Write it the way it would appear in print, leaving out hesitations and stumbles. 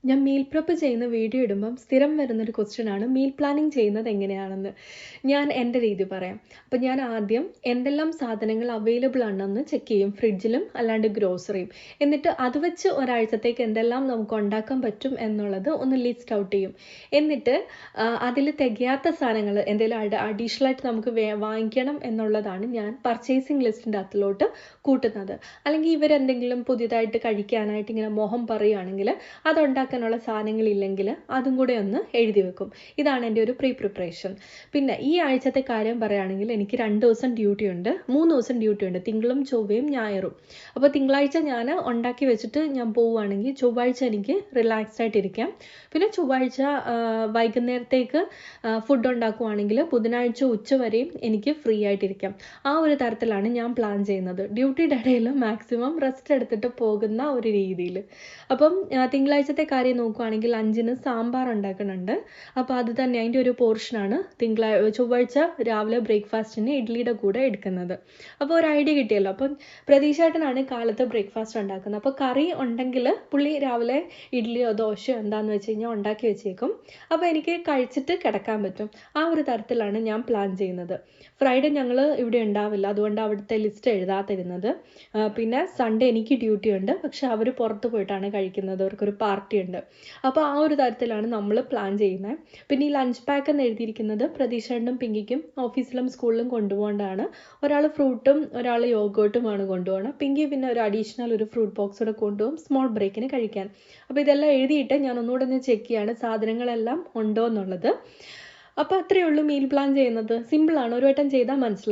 ഞാൻ meal prep ചെയ്യുന്ന video ഇടുമ്പം സ്ഥിരം വരുന്നൊരു ക്വസ്റ്റ്യനാണ് മീൽ പ്ലാനിങ് ചെയ്യുന്നത് എങ്ങനെയാണെന്ന്. ഞാൻ എൻ്റെ രീതി പറയാം. അപ്പം ഞാൻ ആദ്യം എന്തെല്ലാം സാധനങ്ങൾ അവൈലബിൾ ആണെന്ന് ചെക്ക് ചെയ്യും, ഫ്രിഡ്ജിലും അല്ലാണ്ട് ഗ്രോസറിയും. എന്നിട്ട് അത് വെച്ച് ഒരാഴ്ചത്തേക്ക് എന്തെല്ലാം നമുക്ക് ഉണ്ടാക്കാൻ പറ്റും എന്നുള്ളത് ഒന്ന് ലിസ്റ്റ് ഔട്ട് ചെയ്യും. എന്നിട്ട് അതിൽ തികയാത്ത സാധനങ്ങൾ എന്തെങ്കിലും അഡീഷണൽ ആയിട്ട് നമുക്ക് വാങ്ങിക്കണം എന്നുള്ളതാണ് ഞാൻ പർച്ചേസിങ് ലിസ്റ്റിൻ്റെ അകത്തിലോട്ട് കൂട്ടുന്നത്. അല്ലെങ്കിൽ ഇവരെന്തെങ്കിലും പുതിയതായിട്ട് കഴിക്കാനായിട്ട് ഇങ്ങനെ മോഹം പറയുകയാണെങ്കിൽ അതുണ്ടാക്കാനുള്ള സാധനങ്ങളില്ലെങ്കിൽ അതും കൂടെ ഒന്ന് എഴുതി വെക്കും. ഇതാണ് എൻ്റെ ഒരു പ്രിപ്പറേഷൻ. പിന്നെ ഈ ആഴ്ചത്തെ കാര്യം പറയുകയാണെങ്കിൽ എനിക്ക് 2 ദിവസം ഡ്യൂട്ടി ഉണ്ട്, 3 ദിവസം ഡ്യൂട്ടി ഉണ്ട്, തിങ്കളും ചൊവ്വയും ഞായറും. അപ്പോൾ തിങ്കളാഴ്ച ഞാൻ ഉണ്ടാക്കി വെച്ചിട്ട് ഞാൻ പോവുകയാണെങ്കിൽ ചൊവ്വാഴ്ച എനിക്ക് റിലാക്സ്ഡ് ആയിട്ടിരിക്കാം. പിന്നെ ചൊവ്വാഴ്ച വൈകുന്നേരത്തേക്ക് ഫുഡ് ഉണ്ടാക്കുവാണെങ്കിൽ ബുധനാഴ്ച ഉച്ച വരെയും എനിക്ക് ഫ്രീ ആയിട്ടിരിക്കാം. ആ ഒരു തരത്തിലാണ് ഞാൻ പ്ലാൻ ചെയ്യുന്നത്. ഡ്യൂട്ടിയുടെ ഇടയിൽ മാക്സിമം റെസ്റ്റ് എടുത്തിട്ട് പോകുന്ന ഒരു രീതിയിൽ. അപ്പം തിങ്കളാഴ്ചത്തെ കാര്യം നോക്കുകയാണെങ്കിൽ 5-ന് സാമ്പാർ ഉണ്ടാക്കുന്നുണ്ട്. അപ്പോൾ അത് തന്നെ അതിൻ്റെ ഒരു പോർഷനാണ് ചൊവ്വാഴ്ച രാവിലെ ബ്രേക്ക്ഫാസ്റ്റിന് ഇഡ്ഡലിയുടെ കൂടെ എടുക്കുന്നത്. അപ്പോൾ ഒരു ഐഡിയ കിട്ടിയല്ലോ. അപ്പം പ്രതീക്ഷേട്ടനാണ് കാലത്ത് ബ്രേക്ക്ഫാസ്റ്റ് ഉണ്ടാക്കുന്നത്. അപ്പോൾ കറി ഉണ്ടെങ്കിൽ പുള്ളി രാവിലെ ഇഡ്ഡലിയോ ദോശയോ എന്താണെന്ന് വെച്ച് കഴിഞ്ഞാൽ ഉണ്ടാക്കി വെച്ചേക്കും. അപ്പോൾ എനിക്ക് കഴിച്ചിട്ട് കിടക്കാൻ പറ്റും. ആ ഒരു തരത്തിലാണ് ഞാൻ പ്ലാൻ ചെയ്യുന്നത്. ഫ്രൈഡേ ഞങ്ങൾ ഇവിടെ ഉണ്ടാവില്ല, അതുകൊണ്ട് അവിടുത്തെ ലിസ്റ്റ് എഴുതാതിരുന്നത്. പിന്നെ സൺഡേ എനിക്ക് ഡ്യൂട്ടി ഉണ്ട്, പക്ഷെ അവർ പുറത്ത് പോയിട്ടാണ് കഴിക്കുന്നത്, അവർക്കൊരു പാർട്ടി ഉണ്ട്. അപ്പോൾ ആ ഒരു തരത്തിലാണ് നമ്മൾ പ്ലാൻ ചെയ്യുന്നത്. പിന്നെ ഈ ലഞ്ച് പാക്ക് എന്ന് എഴുതിയിരിക്കുന്നത് പ്രതീക്ഷേട്ടനും പിങ്കിക്കും ഓഫീസിലും സ്കൂളിലും കൊണ്ടുപോകേണ്ടതാണ്. ഒരാൾ ഫ്രൂട്ടും ഒരാൾ യോഗോട്ടുമാണ് കൊണ്ടുപോകണം. പിങ്കി പിന്നെ ഒരു അഡീഷണൽ ഒരു ഫ്രൂട്ട് ബോക്സ് കൂടെ കൊണ്ടുപോകും സ്മോൾ ബ്രേക്കിന് കഴിക്കാൻ. അപ്പോൾ ഇതെല്ലാം എഴുതിയിട്ട് ഞാൻ ഒന്നുകൂടെ ഒന്ന് ചെക്ക് ചെയ്യാണ് സാധനങ്ങളെല്ലാം ഉണ്ടോ എന്നുള്ളത്. അപ്പോൾ അത്രയേ ഉള്ളൂ മീൽ പ്ലാൻ ചെയ്യുന്നത്. സിമ്പിളാണ്, ഒരു വട്ടം ചെയ്താൽ മനസ്സിലാവും.